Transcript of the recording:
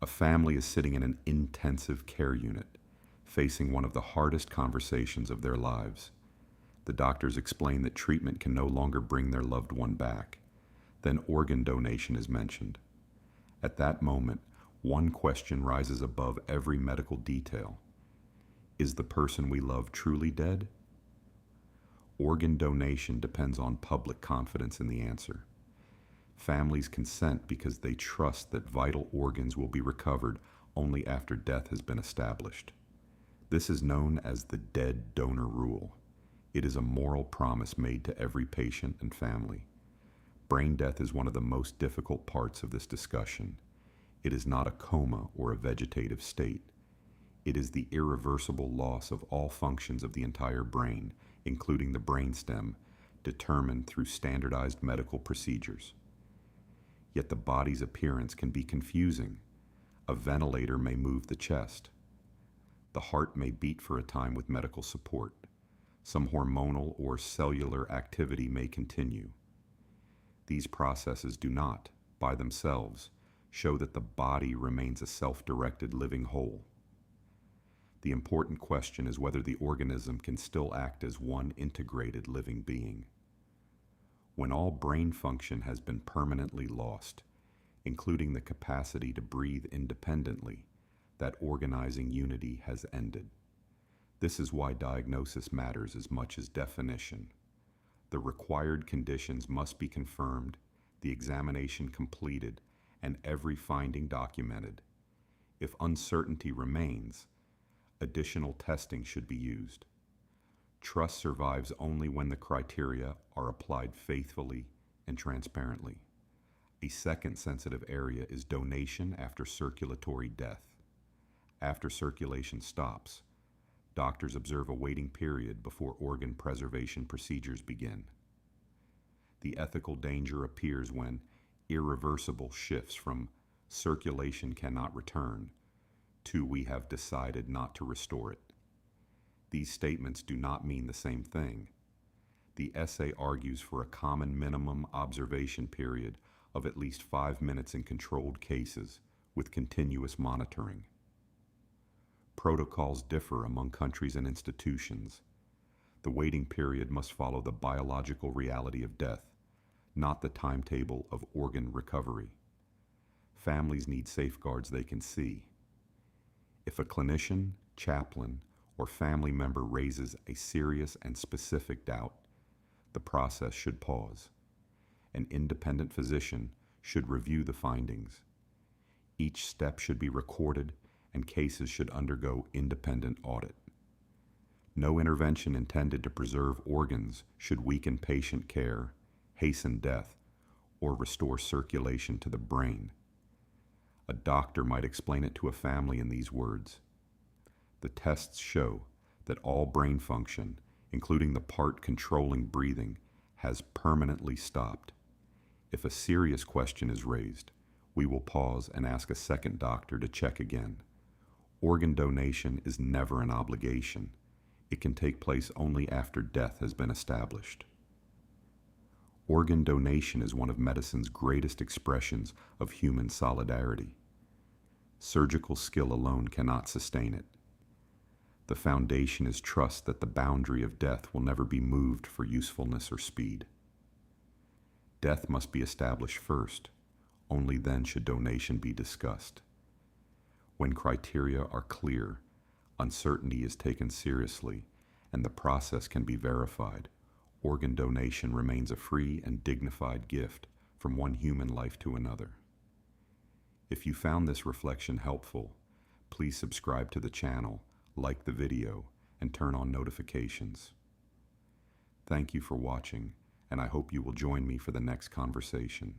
A family is sitting in an intensive care unit, facing one of the hardest conversations of their lives. The doctors explain that treatment can no longer bring their loved one back. Then organ donation is mentioned. At that moment, one question rises above every medical detail. Is the person we love truly dead? Organ donation depends on public confidence in the answer. Families consent because they trust that vital organs will be recovered only after death has been established. This is known as the dead donor rule. It is a moral promise made to every patient and family. Brain death is one of the most difficult parts of this discussion. It is not a coma or a vegetative state. It is the irreversible loss of all functions of the entire brain, including the brainstem, determined through standardized medical procedures. Yet the body's appearance can be confusing. A ventilator may move the chest. The heart may beat for a time with medical support. Some hormonal or cellular activity may continue. These processes do not, by themselves, show that the body remains a self-directed living whole. The important question is whether the organism can still act as one integrated living being. When all brain function has been permanently lost, including the capacity to breathe independently, that organizing unity has ended. This is why diagnosis matters as much as definition. The required conditions must be confirmed, the examination completed, and every finding documented. If uncertainty remains, additional testing should be used. Trust survives only when the criteria are applied faithfully and transparently. A second sensitive area is donation after circulatory death. After circulation stops, doctors observe a waiting period before organ preservation procedures begin. The ethical danger appears when irreversible shifts from circulation cannot return to we have decided not to restore it. These statements do not mean the same thing. The essay argues for a common minimum observation period of at least 5 minutes in controlled cases with continuous monitoring. Protocols differ among countries and institutions. The waiting period must follow the biological reality of death, not the timetable of organ recovery. Families need safeguards they can see. If a clinician, chaplain, or family member raises a serious and specific doubt, the process should pause. An independent physician should review the findings. Each step should be recorded and cases should undergo independent audit. No intervention intended to preserve organs should weaken patient care, hasten death, or restore circulation to the brain. A doctor might explain it to a family in these words. The tests show that all brain function, including the part controlling breathing, has permanently stopped. If a serious question is raised, we will pause and ask a second doctor to check again. Organ donation is never an obligation. It can take place only after death has been established. Organ donation is one of medicine's greatest expressions of human solidarity. Surgical skill alone cannot sustain it. The foundation is trust that the boundary of death will never be moved for usefulness or speed. Death must be established first. Only then should donation be discussed. When criteria are clear, uncertainty is taken seriously, and the process can be verified, organ donation remains a free and dignified gift from one human life to another. If you found this reflection helpful, please subscribe to the channel, like the video, and turn on notifications. Thank you for watching, and I hope you will join me for the next conversation.